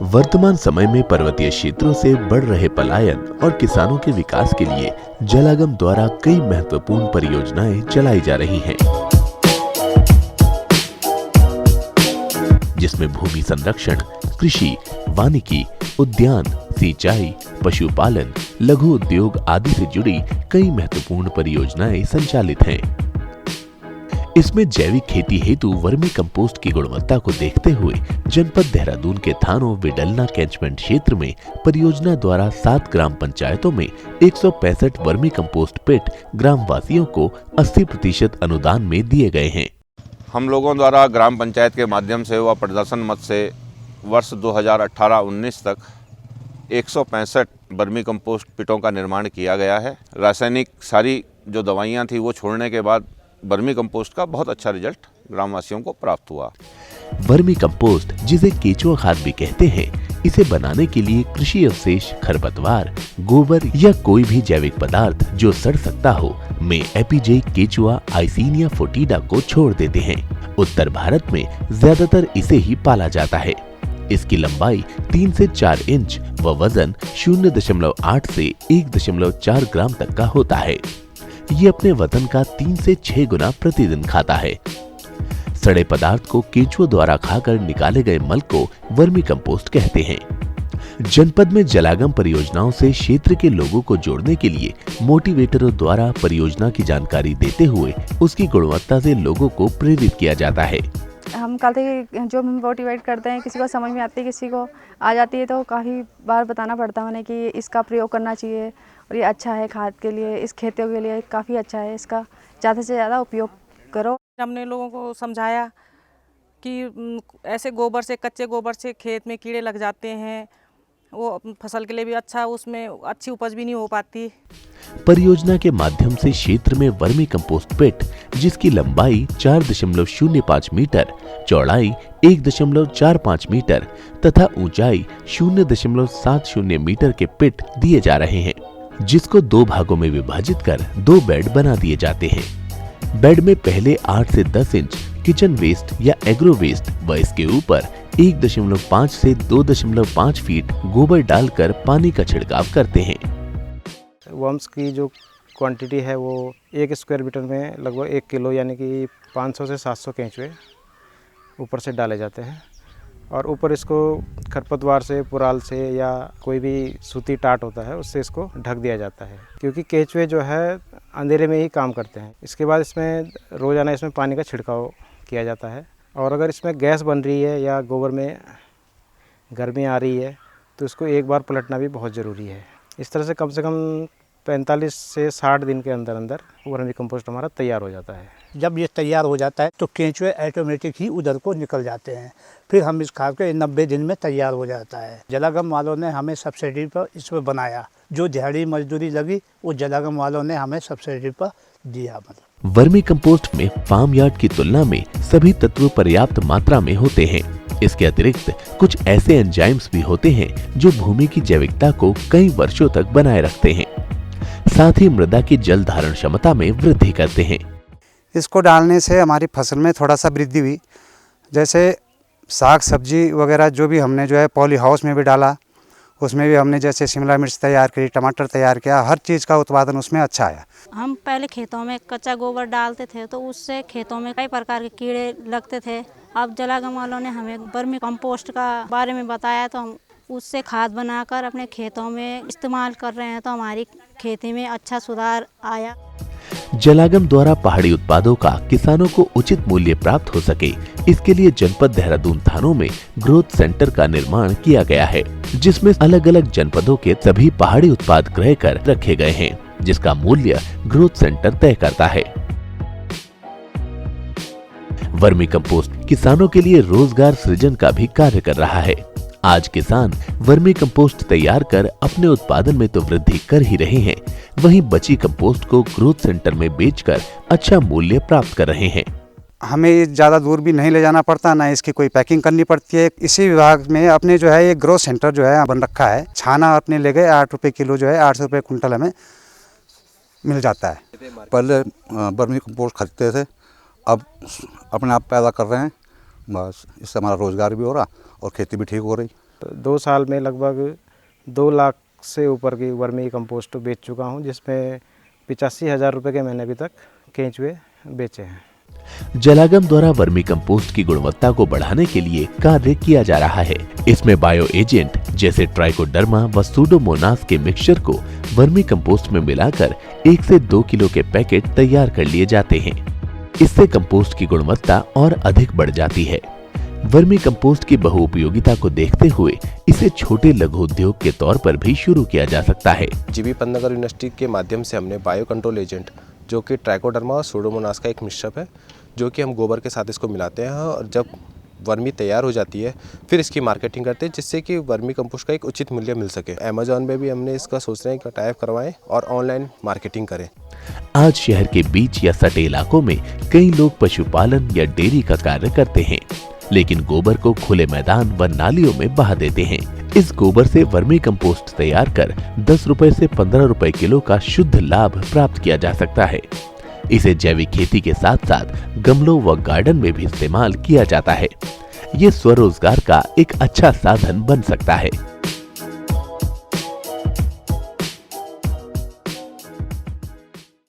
वर्तमान समय में पर्वतीय क्षेत्रों से बढ़ रहे पलायन और किसानों के विकास के लिए जलागम द्वारा कई महत्वपूर्ण परियोजनाएं चलाई जा रही हैं, जिसमें भूमि संरक्षण, कृषि, वानिकी, उद्यान, सिंचाई, पशुपालन, लघु उद्योग आदि से जुड़ी कई महत्वपूर्ण परियोजनाएं संचालित हैं। इसमें जैविक खेती हेतु वर्मी कंपोस्ट की गुणवत्ता को देखते हुए जनपद देहरादून के थानों विडलना कैचमेंट क्षेत्र में परियोजना द्वारा 7 ग्राम पंचायतों में 165 वर्मी कंपोस्ट पिट ग्रामवासियों को 80% अनुदान में दिए गए हैं। हम लोगों द्वारा ग्राम पंचायत के माध्यम से व प्रदर्शन मत से वर्ष 2018-19 तक 165 वर्मी कंपोस्ट पिटों का निर्माण किया गया है। रासायनिक सारी जो दवाइयाँ थी वो छोड़ने के बाद वर्मी कंपोस्ट का बहुत अच्छा रिजल्ट ग्रामवासियों को प्राप्त हुआ। वर्मी कंपोस्ट, जिसे केचुआ खाद भी कहते हैं, इसे बनाने के लिए कृषि अवशेष, खरपतवार, गोबर या कोई भी जैविक पदार्थ जो सड़ सकता हो में एपीजे केचुआ आइसिनिया फोटिडा को छोड़ देते हैं। उत्तर भारत में ज्यादातर इसे ही पाला जाता है। इसकी लंबाई 3 से 4 इंच व वजन 0.8 से 1.4 ग्राम तक का होता है। ये अपने वजन का 3 से 6 गुना प्रतिदिन खाता है। सड़े पदार्थ को केचुआ द्वारा खाकर निकाले गए मल को वर्मी कंपोस्ट कहते हैं। जनपद में जलागम परियोजनाओं से क्षेत्र के लोगों को जोड़ने के लिए मोटिवेटरों द्वारा परियोजना की जानकारी देते हुए उसकी गुणवत्ता से लोगों को प्रेरित किया जाता है। हम कहते जो हम मोटिवेट करते हैं, किसी को समझ में आती है, किसी को आ जाती है, तो काफ़ी बार बताना पड़ता है उन्हें कि इसका प्रयोग करना चाहिए और ये अच्छा है खाद के लिए, इस खेतों के लिए काफ़ी अच्छा है, इसका ज़्यादा से ज़्यादा उपयोग करो। हमने लोगों को समझाया कि ऐसे गोबर से, कच्चे गोबर से खेत में कीड़े लग जाते हैं, वो फसल के लिए भी अच्छा, उसमें अच्छी उपज भी नहीं हो पाती। परियोजना के माध्यम से क्षेत्र में वर्मी कंपोस्ट पिट, जिसकी लंबाई 4.05 मीटर, चौड़ाई 1.45 मीटर तथा ऊंचाई 0.70 मीटर के पिट दिए जा रहे हैं, जिसको 2 भागों में विभाजित कर 2 बेड बना दिए जाते हैं। बेड में पहले 8 से 10 इंच किचन वेस्ट या एग्रो वेस्ट व इसके ऊपर 1.5 से 2.5 फीट गोबर डालकर पानी का छिड़काव करते हैं। वर्म्स की जो क्वांटिटी है वो 1 स्क्वायर मीटर में लगभग 1 किलो यानी कि 500 से 700 केंचुए ऊपर से डाले जाते हैं और ऊपर इसको खरपतवार से, पुराल से या कोई भी सूती टाट होता है उससे इसको ढक दिया जाता है, क्योंकि केंचुए जो है अंधेरे में ही काम करते हैं। इसके बाद इसमें रोज़ाना इसमें पानी का छिड़काव किया जाता है और अगर इसमें गैस बन रही है या गोबर में गर्मी आ रही है तो इसको एक बार पलटना भी बहुत ज़रूरी है। इस तरह से कम 45 से 60 दिन के अंदर अंदर वर्मी कंपोस्ट हमारा तैयार हो जाता है। जब ये तैयार हो जाता है तो केंचुए ऑटोमेटिक ही उधर को निकल जाते हैं। फिर हम इस खाद के 90 दिन में तैयार हो जाता है। जलागम वालों ने हमें सब्सिडी पर इसमें बनाया, जो दिहाड़ी मजदूरी लगी वो जलागम वालों ने हमें सब्सिडी पर दिया। वर्मी कंपोस्ट में फार्म यार्ड की तुलना में सभी तत्व पर्याप्त मात्रा में होते हैं। इसके अतिरिक्त कुछ ऐसे एंजाइम्स भी होते हैं जो भूमि की जैविकता को कई वर्षों तक बनाए रखते हैं, साथ ही मृदा की जल धारण क्षमता में वृद्धि करते हैं। इसको डालने से हमारी फसल में थोड़ा सा वृद्धि हुई, जैसे साग सब्जी वगैरह जो भी हमने जो है पॉली हाउस में भी डाला, उसमें भी हमने जैसे शिमला मिर्च तैयार करी, टमाटर तैयार किया, हर चीज़ का उत्पादन उसमें अच्छा आया। हम पहले खेतों में कच्चा गोबर डालते थे तो उससे खेतों में कई प्रकार के कीड़े लगते थे। अब जलागम वालों ने हमें वर्मी कंपोस्ट का बारे में बताया तो हम उससे खाद बनाकर अपने खेतों में इस्तेमाल कर रहे हैं, तो हमारी खेती में अच्छा सुधार आया। जलागम द्वारा पहाड़ी उत्पादों का किसानों को उचित मूल्य प्राप्त हो सके, इसके लिए जनपद देहरादून थानों में ग्रोथ सेंटर का निर्माण किया गया है, जिसमें अलग अलग जनपदों के सभी पहाड़ी उत्पाद क्रय कर रखे गए हैं, जिसका मूल्य ग्रोथ सेंटर तय करता है। वर्मी कंपोस्ट किसानों के लिए रोजगार सृजन का भी कार्य कर रहा है। आज किसान वर्मी कंपोस्ट तैयार कर अपने उत्पादन में तो वृद्धि कर ही रहे हैं, वहीं बची कंपोस्ट को ग्रोथ सेंटर में बेचकर अच्छा मूल्य प्राप्त कर रहे हैं। हमें ज़्यादा दूर भी नहीं ले जाना पड़ता, ना इसकी कोई पैकिंग करनी पड़ती है। इसी विभाग में अपने जो है ये ग्रोथ सेंटर जो है बन रखा है। छाना अपने ले गए 8 रुपये किलो जो है 800 रुपये कुंटल हमें मिल जाता है। पहले वर्मी कंपोस्ट खरीदते थे, अब अपने आप पैदा कर रहे हैं, बस इससे हमारा रोज़गार भी हो रहा और खेती भी ठीक हो रही। 2 साल में लगभग 2 लाख से ऊपर की वर्मी कंपोस्ट बेच चुका हूँ, जिसमें 85,000 रुपये के मैंने अभी तक केंचुए बेचे हैं। जलागम द्वारा वर्मी कंपोस्ट की गुणवत्ता को बढ़ाने के लिए कार्य किया जा रहा है। इसमें बायो एजेंट जैसे ट्राइकोडर्मा व सूडोमोनास के मिक्सचर को वर्मी कंपोस्ट में मिलाकर 1 से 2 किलो के पैकेट तैयार कर लिए जाते हैं। इससे कंपोस्ट की गुणवत्ता और अधिक बढ़ जाती है। वर्मी कंपोस्ट की बहुउपयोगिता को देखते हुए इसे छोटे लघु उद्योग के तौर पर भी शुरू किया जा सकता है। जीबी पंतनगर यूनिवर्सिटी के माध्यम से हमने बायो कंट्रोल एजेंट जो कि ट्राइकोडर्मा और सूडोमोनास का एक मिश्रण है, जो कि हम गोबर के साथ इसको मिलाते हैं और जब वर्मी तैयार हो जाती है फिर इसकी मार्केटिंग करते हैं, जिससे कि वर्मी कंपोस्ट का एक उचित मूल्य मिल सके। अमेजॉन में भी हमने इसका सोच रहे हैं कि टाइप करवाएं और ऑनलाइन मार्केटिंग करें। आज शहर के बीच या सटे इलाकों में कई लोग पशुपालन या डेयरी का कार्य करते हैं, लेकिन गोबर को खुले मैदान व नालियों में बहा देते हैं। इस गोबर से वर्मी कंपोस्ट तैयार कर 10 रुपए से 15 रुपए किलो का शुद्ध लाभ प्राप्त किया जा सकता है। इसे जैविक खेती के साथ साथ गमलों व गार्डन में भी इस्तेमाल किया जाता है। ये स्वरोजगार का एक अच्छा साधन बन सकता है।